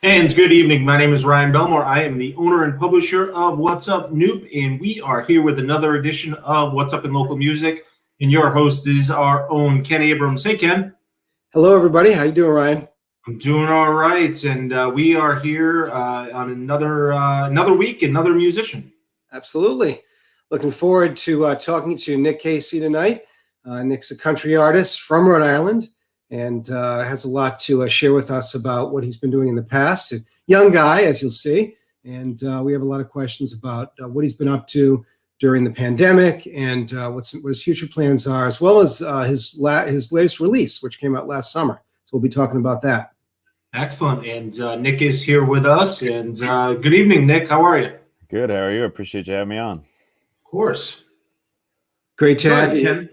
And good evening. My name is Ryan Belmore. I am the owner and publisher of What's Up Newp, and we are here with another edition of What's Up in Local Music. And your host is our own Ken Abrams. Hey, Ken. Hello, everybody. How you doing, Ryan? I'm doing all right, and we are here on another week, another musician. Absolutely. Looking forward to talking to Nick Casey tonight. Nick's a country artist from Rhode Island and has a lot to share with us about what he's been doing in the past. A young guy, as you'll see, and we have a lot of questions about what he's been up to during the pandemic and what his future plans are, as well as his latest release, which came out last summer. So we'll be talking about that. Excellent. And Nick is here with us. And good evening, Nick. How are you? Good. How are you? Appreciate you having me on. Of course. Great to have you. Ken.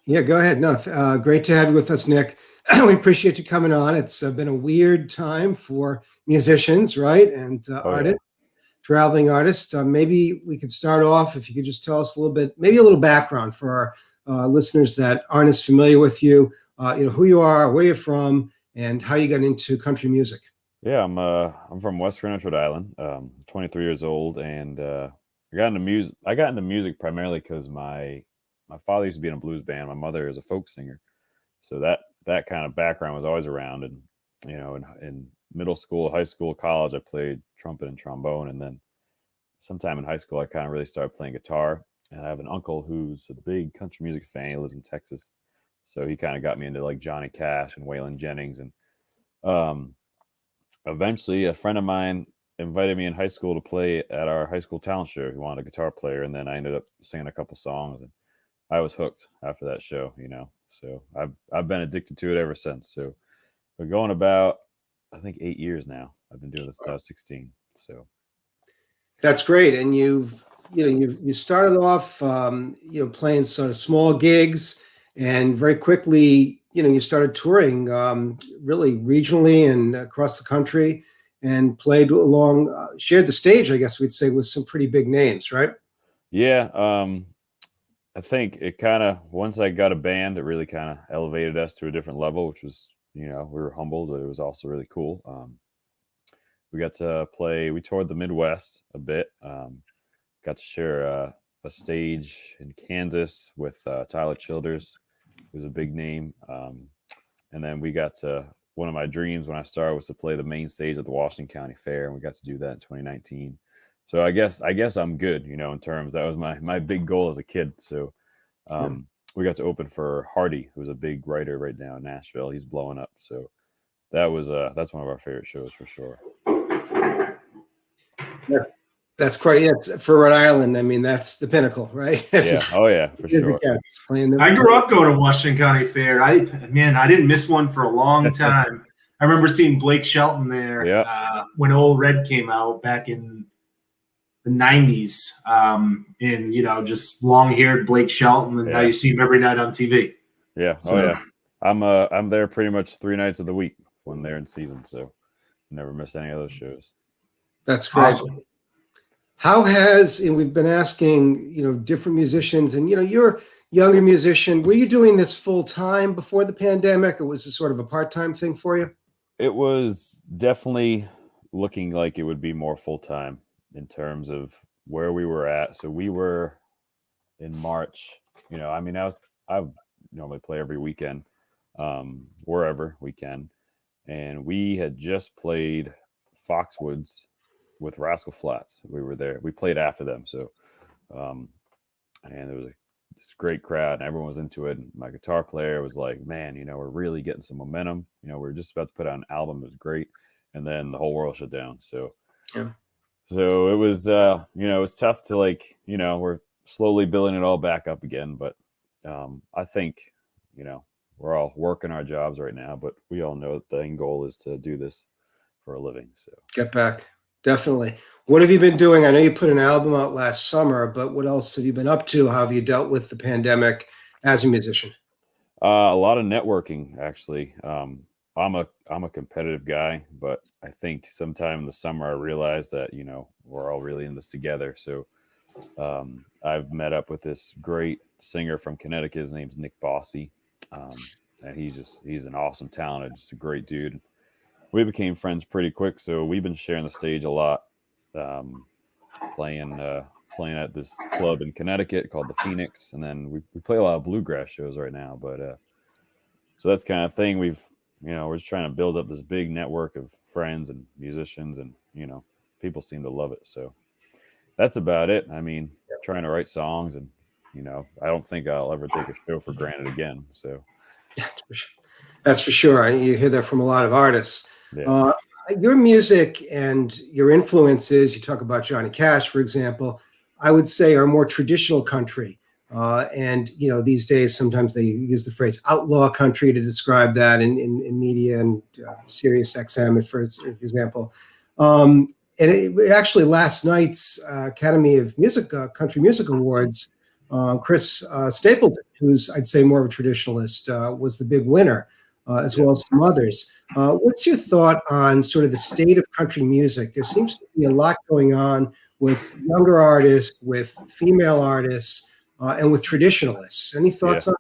Yeah, go ahead. No, great to have you with us, Nick. We appreciate you coming on. It's been a weird time for musicians, right? And artists, traveling artists. Maybe we could start off, if you could just tell us a little bit, maybe a little background for our listeners that aren't as familiar with you, who you are, where you're from, and how you got into country music. Yeah, I'm from West Greenwich, Rhode Island. 23 years old, and I got into music primarily because my father used to be in a blues band. My mother is a folk singer, so that kind of background was always around. And in middle school, high school, college, I played trumpet and trombone, and then sometime in high school, I kind of really started playing guitar. And I have an uncle who's a big country music fan. He lives in Texas, so he kind of got me into like Johnny Cash and Waylon Jennings. And eventually, a friend of mine invited me in high school to play at our high school talent show. He wanted a guitar player, and then I ended up singing a couple songs, and I was hooked after that show. So I've been addicted to it ever since. So we're going about, I think, 8 years now. I've been doing this since I was 16. So that's great. And you started off playing sort of small gigs, and very quickly you started touring really regionally and across the country, and played along, shared the stage, I guess we'd say, with some pretty big names, right? Yeah. I think it kind of, once I got a band, it really kind of elevated us to a different level, which was, we were humbled, but it was also really cool. We got to we toured the Midwest a bit. Got to share a stage in Kansas with Tyler Childers, who's a big name. And then we got to, one of my dreams when I started was to play the main stage at the Washington County Fair, and we got to do that in 2019. So I guess I'm good, in terms, that was my big goal as a kid. So we got to open for Hardy, who's a big writer right now in Nashville. He's blowing up. So that's one of our favorite shows for sure. Yeah. That's quite, for Rhode Island. I mean, that's the pinnacle, right? That's for sure. I grew up going to Washington County Fair. I didn't miss one for a long time. I remember seeing Blake Shelton there when Old Red came out back in the 90s. Just long-haired Blake Shelton, and now you see him every night on TV. Yeah. So, I'm there pretty much 3 nights of the week when they're in season, so never missed any of those shows. That's great. Awesome. And we've been asking, different musicians, and, you're a younger musician. Were you doing this full time before the pandemic, or was this sort of a part-time thing for you? It was definitely looking like it would be more full-time in terms of where we were at. So we were in March, I normally play every weekend, wherever we can. And we had just played Foxwoods with Rascal Flatts. We were there. We played after them. So, and there was this great crowd, and everyone was into it. And my guitar player was like, man, we're really getting some momentum. We're just about to put out an album. It was great. And then the whole world shut down. So, So it was, it was tough to we're slowly building it all back up again. But I think, we're all working our jobs right now, but we all know that the end goal is to do this for a living. So get back. Definitely. What have you been doing? I know you put an album out last summer, but what else have you been up to? How have you dealt with the pandemic as a musician? A lot of networking, actually. I'm a competitive guy, but I think sometime in the summer I realized that, we're all really in this together. So I've met up with this great singer from Connecticut. His name's Nick Bossy. And he's an awesome talent, just a great dude. we became friends pretty quick. So we've been sharing the stage a lot, playing at this club in Connecticut called the Phoenix, and then we play a lot of bluegrass shows right now. But so that's kind of thing. We're just trying to build up this big network of friends and musicians, and people seem to love it. So that's about it. I mean, trying to write songs, and I don't think I'll ever take a show for granted again. So that's for sure. You hear that from a lot of artists. Yeah. Your music and your influences, you talk about Johnny Cash, for example, I would say are more traditional country. And these days, sometimes they use the phrase outlaw country to describe that in media, and Sirius XM, for example. And actually, last night's Academy of Music Country Music Awards, Chris Stapleton, who's, I'd say, more of a traditionalist, was the big winner, as well as some others. What's your thought on sort of the state of country music? There seems to be a lot going on with younger artists, with female artists, and with traditionalists. Any thoughts on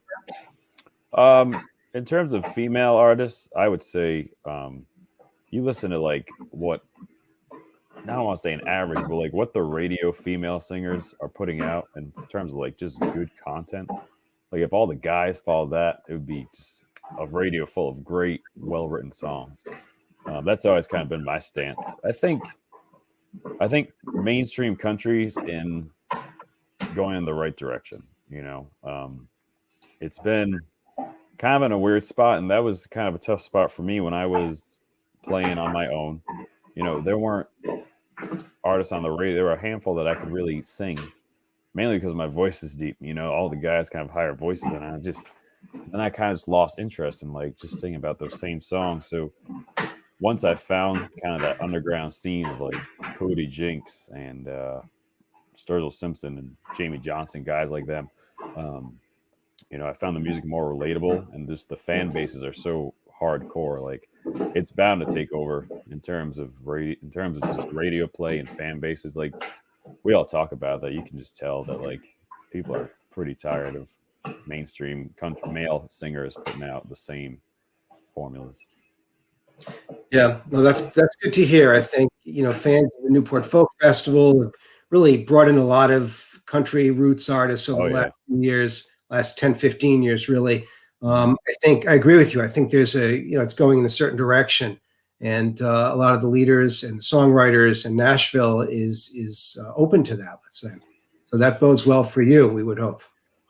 that? In terms of female artists, I would say you listen to like what, I don't want to say an average, but like what the radio female singers are putting out in terms of like just good content. Like if all the guys followed that, it would be just a radio full of great, well-written songs. That's always kind of been my stance. I think mainstream country's in going in the right direction. It's been kind of in a weird spot, and that was kind of a tough spot for me when I was playing on my own. There weren't artists on the radio. There were a handful that I could really sing, mainly because my voice is deep. All the guys kind of higher voices, and I kind of just lost interest in like just singing about those same songs. So once I found kind of that underground scene of like Cody Jinks and Sturgill Simpson and Jamie Johnson, guys like them, I found the music more relatable, and just the fan bases are so hardcore. Like it's bound to take over in terms of just radio play and fan bases. Like we all talk about that. You can just tell that like people are pretty tired of mainstream country male singers putting out the same formulas. Yeah, no, that's good to hear. I think fans of the Newport Folk Festival have really brought in a lot of country roots artists over the last few years, last 10, 15 years, really. I think I agree with you. I think there's it's going in a certain direction, and a lot of the leaders and the songwriters in Nashville is open to that, let's say. So that bodes well for you, we would hope.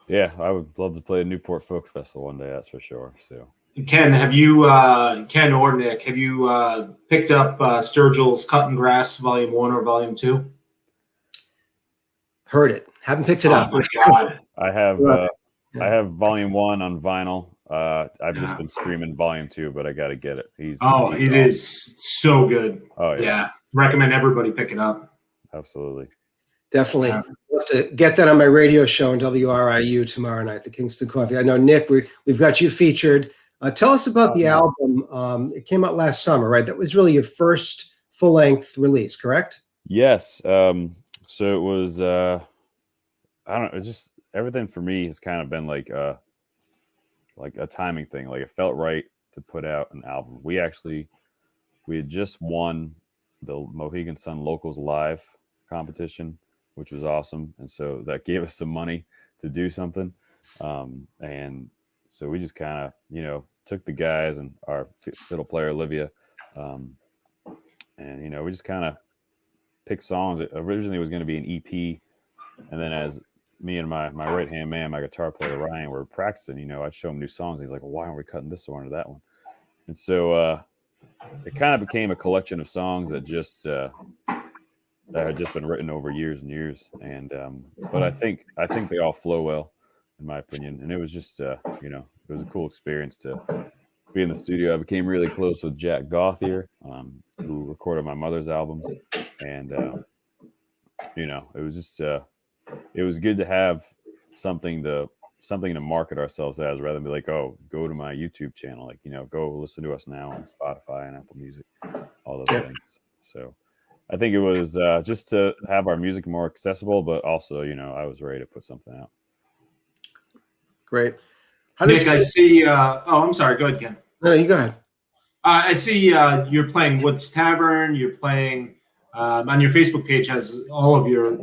Yeah, I would love to play a Newport Folk Festival one day, that's for sure. So, Ken, Ken or Nick, have you picked up Sturgill's Cutting Grass Volume 1 or Volume 2? Heard it. Haven't picked it up. Oh my God. I have Volume 1 on vinyl. I've just been streaming Volume 2, but I got to get it. It is so good. Oh yeah. Recommend everybody pick it up. Absolutely. Definitely. I'll have to get that on my radio show on WRIU tomorrow night, the Kingston Coffee. I know, Nick, we've got you featured. Tell us about the album. It came out last summer, right? That was really your first full-length release, correct? Yes. So it was, I don't know, it's just everything for me has kind of been like a timing thing. Like it felt right to put out an album. We had just won the Mohegan Sun Locals Live competition, which was awesome. And so that gave us some money to do something. And so we just kind of, took the guys and our fiddle player, Olivia, and, we just kind of picked songs. It originally was going to be an EP. And then as me and my right-hand man, my guitar player, Ryan, were practicing, I'd show him new songs. He's like, well, why aren't we cutting this one or that one? And so it kind of became a collection of songs that just that had just been written over years and years. And but I think they all flow well, in my opinion. And it was just it was a cool experience to be in the studio. I became really close with Jack Gauthier, who recorded my mother's albums, and it was just it was good to have something to market ourselves as, rather than be like, oh, go to my YouTube channel, like go listen to us now on Spotify and Apple Music, all those things. So I think it was just to have our music more accessible, but also, I was ready to put something out. Great. Nick, I see. I'm sorry. Go ahead, Ken. No, you go ahead. I see you're playing Woods Tavern. You're playing on your Facebook page has all of your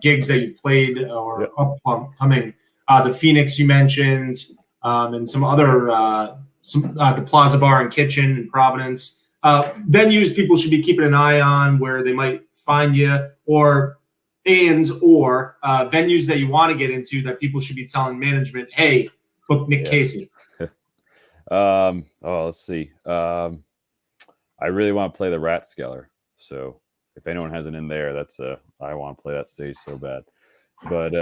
gigs that you've played or upcoming. The Phoenix you mentioned, and some other the Plaza Bar and Kitchen in Providence. Venues people should be keeping an eye on where they might find you, or venues that you want to get into that people should be telling management, hey, book Nick Casey. Let's see. I really want to play the Rathskeller. So if anyone has it in there, that's I want to play that stage so bad. But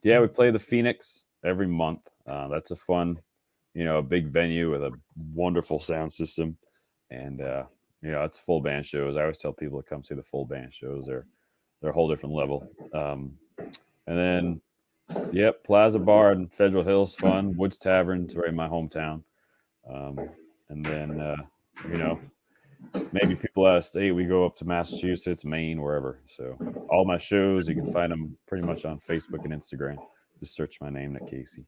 we play the Phoenix every month. That's a fun, a big venue with a wonderful sound system, and it's full band shows. I always tell people to come see the full band shows. They're a whole different level. And then, Plaza Bar in Federal Hills, fun. Woods Tavern's right in my hometown. And then, maybe people out of state, we go up to Massachusetts, Maine, wherever. So all my shows, you can find them pretty much on Facebook and Instagram. Just search my name, Nick Casey.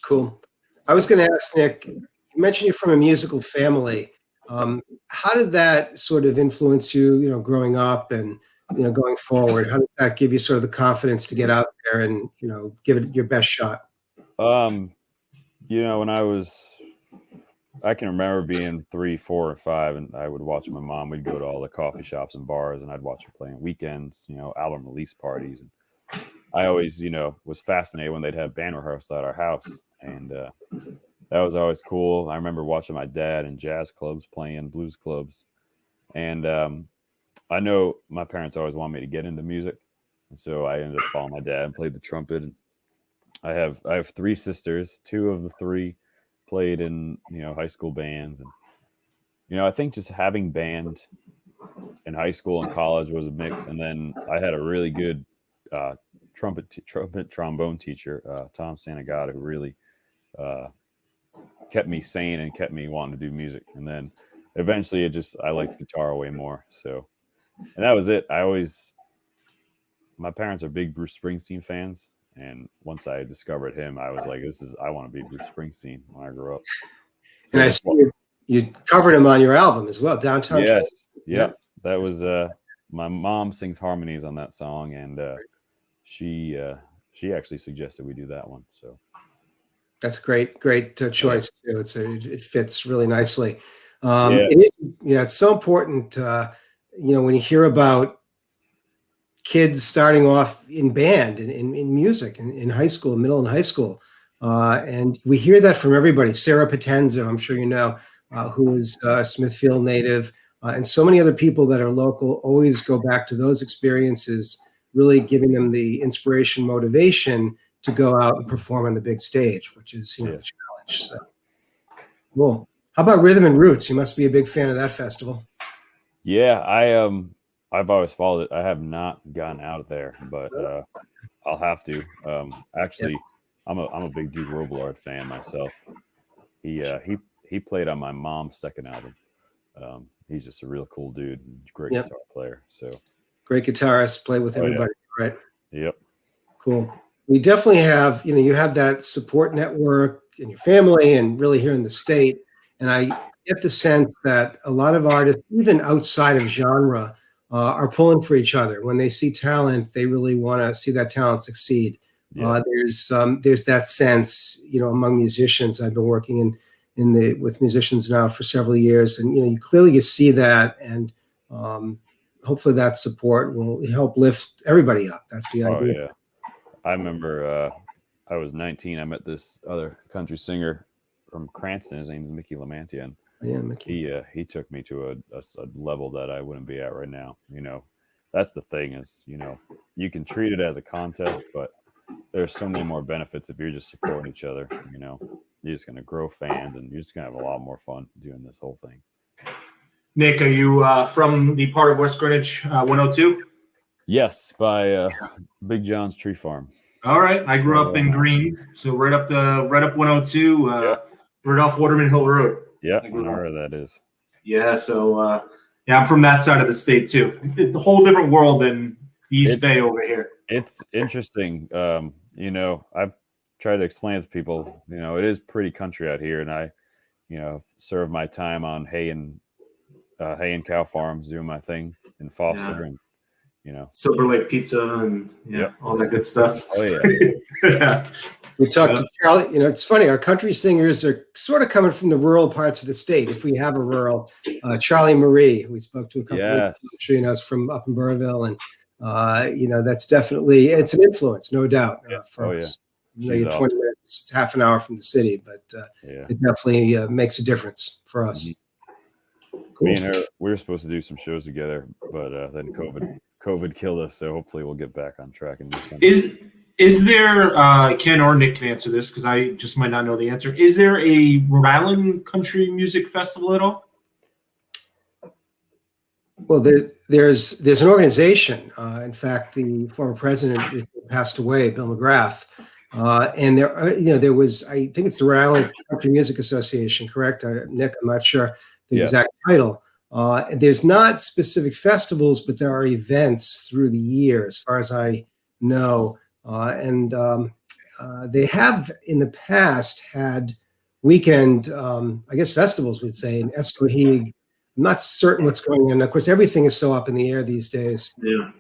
Cool. I was going to ask Nick, you mentioned you're from a musical family. How did that sort of influence you, growing up and, going forward? How does that give you sort of the confidence to get out there and, give it your best shot? When I can remember being 3, 4, or 5, and I would watch my mom. We'd go to all the coffee shops and bars, and I'd watch her playing weekends, album release parties. And I always, was fascinated when they'd have band rehearsal at our house, and that was always cool. I remember watching my dad in jazz clubs, playing blues clubs, and I know my parents always wanted me to get into music, and so I ended up following my dad and played the trumpet. And I have 3 sisters. 2 of the 3 played in high school bands, and I think just having band in high school and college was a mix. And then I had a really good trumpet trombone teacher, Tom Santagata, who really kept me sane and kept me wanting to do music. And then eventually I liked guitar way more. So, and that was it. My parents are big Bruce Springsteen fans. And once I discovered him, I was like, I want to be Bruce Springsteen when I grow up. So and I see you covered him on your album as well, Downtown. Yes. Yeah. That was, my mom sings harmonies on that song. And she actually suggested we do that one. So that's great choice too. It fits really nicely. It's so important. When you hear about kids starting off in band and in music in high school, middle and high school. And we hear that from everybody. Sarah Potenza, I'm sure who is a Smithfield native, and so many other people that are local always go back to those experiences, really giving them the inspiration, motivation to go out and perform on the big stage, which is, the challenge. So, cool. How about Rhythm and Roots? You must be a big fan of that festival. Yeah, I've always followed it. I have not gotten out there, but I'll have to. Actually, I'm a big Duke Robillard fan myself. He played on my mom's second album. He's just a real cool dude, great guitar player. So great guitarist, play with everybody, right? Yep. Cool. We definitely have, you have that support network in your family and really here in the state. And I get the sense that a lot of artists, even outside of genre, are pulling for each other. When they see talent, they really want to see that talent succeed. Yeah. There's that sense, among musicians. I've been working with musicians now for several years, and you clearly see that, and hopefully that support will help lift everybody up. That's the idea. Oh, yeah. I remember I was 19. I met this other country singer from Cranston. His name is Mickey Lamantia. And Mickey. He took me to a level that I wouldn't be at right now. That's the thing is, you can treat it as a contest, but there's so many more benefits if you're just supporting each other. You're just going to grow fans, and you're just going to have a lot more fun doing this whole thing. Nick, are you from the part of West Greenwich 102? Yes, by Big John's Tree Farm. All right, I grew up in Green, so right up 102, right off Waterman Hill Road. Yeah, I know where that is. Yeah, so I'm from that side of the state too. It's a whole different world than East Bay over here. It's interesting. I've tried to explain it to people. It is pretty country out here, and serve my time on hay and cow farms, doing my thing in Foster, and Silver Lake Pizza and all that good stuff. Oh yeah. Yeah. We talked to Charlie. It's funny. Our country singers are sort of coming from the rural parts of the state. If we have a rural, Charlie Marie, who we spoke to a couple of weeks ago, from up in Burrville, and that's definitely it's an influence, no doubt, for us. You're 20 minutes, half an hour from the city, but it definitely makes a difference for us. Mm-hmm. Cool. Me and her, we were supposed to do some shows together, but then COVID killed us. So hopefully we'll get back on track and do something. Is there, Ken or Nick can answer this because I just might not know the answer. Is there a Rhode Island country music festival at all? Well, there's an organization. In fact, the former president passed away, Bill McGrath, and there was, I think it's the Rhode Island Country Music Association, correct? Nick, I'm not sure the exact title. There's not specific festivals, but there are events through the year, as far as I know. And they have in the past had weekend, festivals, we'd say, in Escoheag. I'm not certain what's going on. Of course, everything is so up in the air these days. Yeah.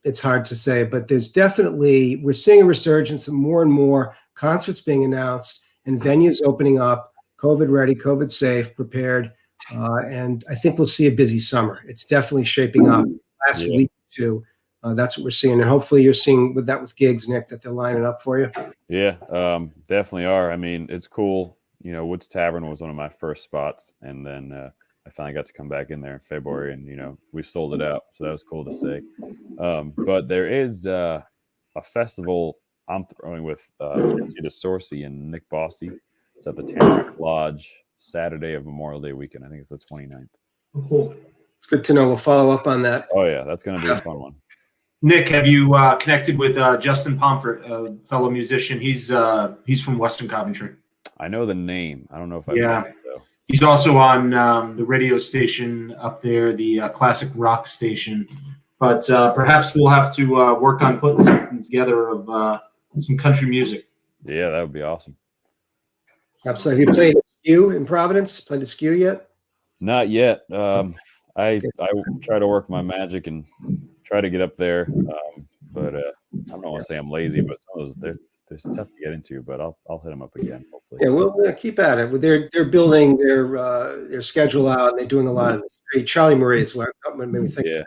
It's hard to say, but we're seeing a resurgence of more and more concerts being announced and venues opening up, COVID ready, COVID safe, prepared. And I think we'll see a busy summer. It's definitely shaping up. Last week or two. That's what we're seeing, and hopefully you're seeing with gigs, Nick, that they're lining up for you. Yeah, definitely are. I mean, it's cool. Woods Tavern was one of my first spots, and then I finally got to come back in there in February, and we sold it out, so that was cool to see. But there is a festival I'm throwing with Jesse DeSorcy and Nick Bossy. It's at the Tamarack Lodge, Saturday of Memorial Day weekend. I think it's the 29th. Cool. It's good to know. We'll follow up on that. Oh yeah, that's going to be a fun one. Nick, have you connected with Justin Pomfret, a fellow musician? He's from Western Coventry. I know the name. I don't know if I know it, though. He's also on the radio station up there, the classic rock station. But perhaps we'll have to work on putting something together of some country music. Yeah, that would be awesome. Absolutely. Have you played Skew in Providence? Played a Skew yet? Not yet. I try to work my magic and try to get up there, but I don't want to say I'm lazy, but some of those they're tough to get into. But I'll hit them up again, hopefully. Yeah, we'll keep at it. They're building their schedule out, and they're doing a lot of this. Great. Charlie Marie is what made me think. Yeah,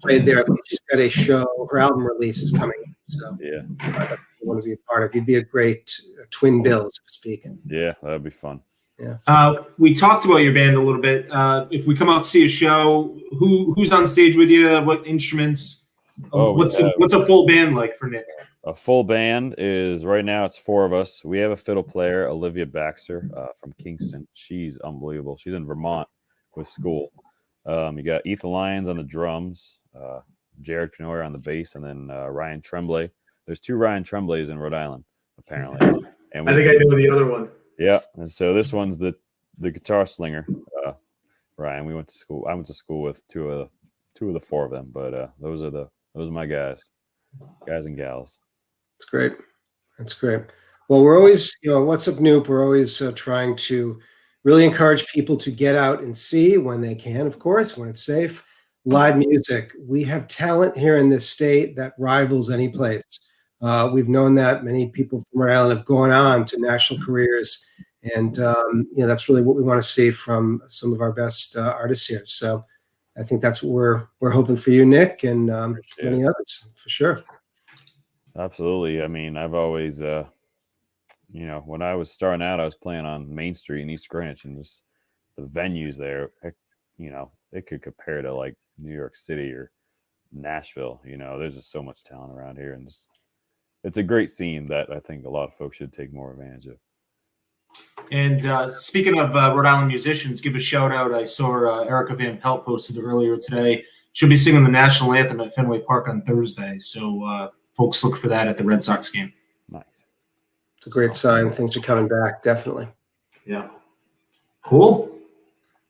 played there. I think she's got a show. Her album release is coming up, so I want to be a part of. You'd be a great twin bill, so to speak. Yeah, that'd be fun. Yeah. We talked about your band a little bit. If we come out to see a show, who's on stage with you? What instruments? What's a full band like for Nick? A full band is right now. It's 4 of us. We have a fiddle player, Olivia Baxter, from Kingston. She's unbelievable. She's in Vermont with school. You got Ethan Lyons on the drums, Jarod Cournoyer on the bass, and then Ryan Tremblay. There's 2 Ryan Tremblays in Rhode Island, apparently. And I think I know the other one. Yeah, and so this one's the guitar slinger, Ryan. We went to school. I went to school with two of the 4 of them, but those are my guys and gals. That's great. That's great. Well, we're always, what's Up Newp? We're always trying to really encourage people to get out and see when they can, of course, when it's safe. Live music. We have talent here in this state that rivals any place. We've known that many people from Rhode Island have gone on to national careers, and that's really what we want to see from some of our best artists here. So I think that's what we're hoping for you, Nick, and many others, for sure. Absolutely. I mean, I've always, when I was starting out, I was playing on Main Street in East Greenwich, and just the venues there, it could compare to like New York City or Nashville. There's just so much talent around here, and just it's a great scene that I think a lot of folks should take more advantage of. And speaking of Rhode Island musicians, give a shout out. I saw Erica Van Pelt posted earlier today. She'll be singing the national anthem at Fenway Park on Thursday. So folks look for that at the Red Sox game. Nice. It's a great sign. Things are coming back, definitely. Yeah. Cool.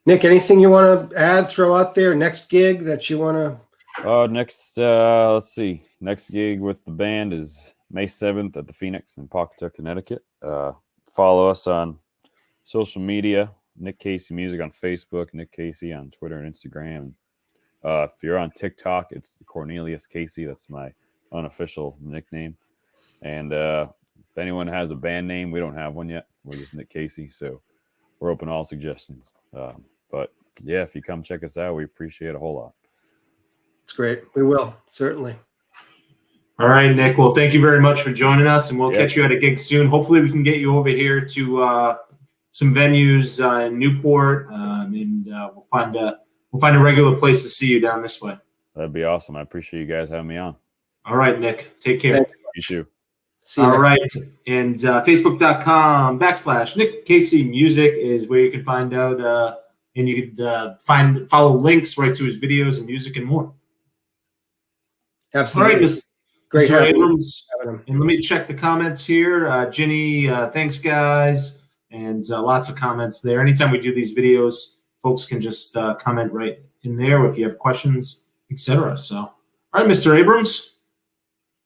Nick, anything you want to add, throw out there? Next gig that you want to? Let's see. Next gig with the band is May 7th at the Phoenix in Pawcatuck, Connecticut. Follow us on social media, Nick Casey Music on Facebook, Nick Casey on Twitter and Instagram. If you're on TikTok, it's Cornelius Casey. That's my unofficial nickname. And if anyone has a band name, we don't have one yet. We're just Nick Casey, so we're open to all suggestions. But yeah, if you come check us out, we appreciate it a whole lot. It's great. We will, certainly. All right, Nick. Well, thank you very much for joining us, and we'll catch you at a gig soon. Hopefully we can get you over here to some venues in Newport, and we'll find a regular place to see you down this way. That'd be awesome. I appreciate you guys having me on. All right, Nick. Take care. You too. All right. And Facebook.com/Nick Casey Music is where you can find out, and you can follow links right to his videos and music and more. Absolutely. All right, Great Mr. Abrams. And let me check the comments here. Ginny, thanks, guys. And lots of comments there. Anytime we do these videos, folks can just comment right in there if you have questions, etc. So, all right, Mr. Abrams,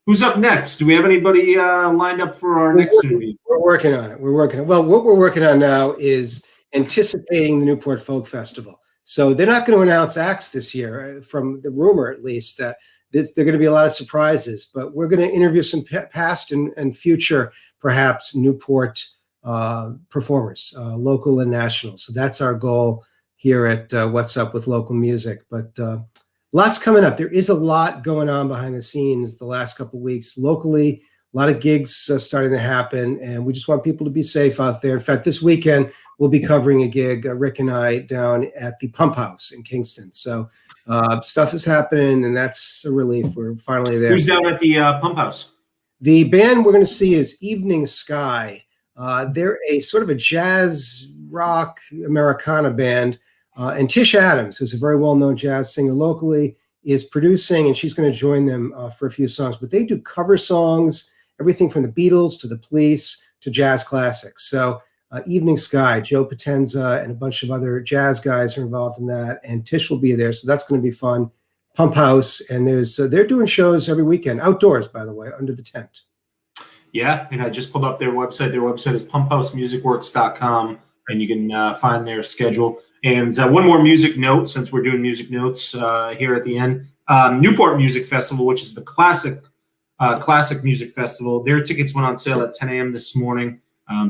who's up next? Do we have anybody lined up for our next interview? We're working on it. Well, what we're working on now is anticipating the Newport Folk Festival. So they're not going to announce acts this year, from the rumor at least, that there are going to be a lot of surprises. But we're going to interview some past and future, perhaps, Newport performers, local and national. So that's our goal here at What's Up with Local Music. But lots coming up. There is a lot going on behind the scenes the last couple of weeks. Locally, a lot of gigs starting to happen, and we just want people to be safe out there. In fact, this weekend, we'll be covering a gig, Rick and I, down at the Pump House in Kingston. So stuff is happening, and that's a relief. We're finally there. Who's down at the Pump House? The band we're going to see is Evening Sky. They're a sort of a jazz rock Americana band. And Tish Adams, who's a very well-known jazz singer locally, is producing, and she's going to join them for a few songs. But they do cover songs, everything from the Beatles to the Police to jazz classics. So Evening Sky, Joe Potenza, and a bunch of other jazz guys are involved in that. And Tish will be there, so that's going to be fun. Pump House, and they're doing shows every weekend, outdoors, by the way, under the tent. Yeah, and I just pulled up their website. Their website is pumphousemusicworks.com, and you can find their schedule. And one more music note, since we're doing music notes here at the end. Newport Music Festival, which is the classic music festival. Their tickets went on sale at 10 a.m. this morning.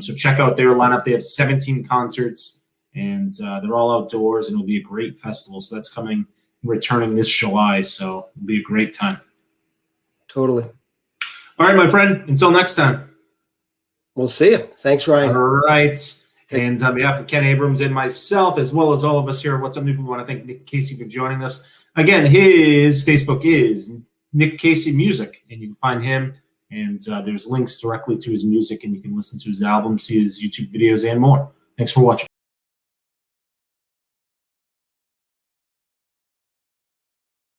So check out their lineup. They have 17 concerts, and they're all outdoors, and it'll be a great festival. So that's returning this July. So it'll be a great time. Totally. All right, my friend. Until next time. We'll see you. Thanks, Ryan. All right. And on behalf of Ken Abrams and myself, as well as all of us here at What's Up Newp, we want to thank Nick Casey for joining us. Again, his Facebook is Nick Casey Music, and you can find him. And there's links directly to his music, and you can listen to his album, see his YouTube videos, and more. Thanks for watching.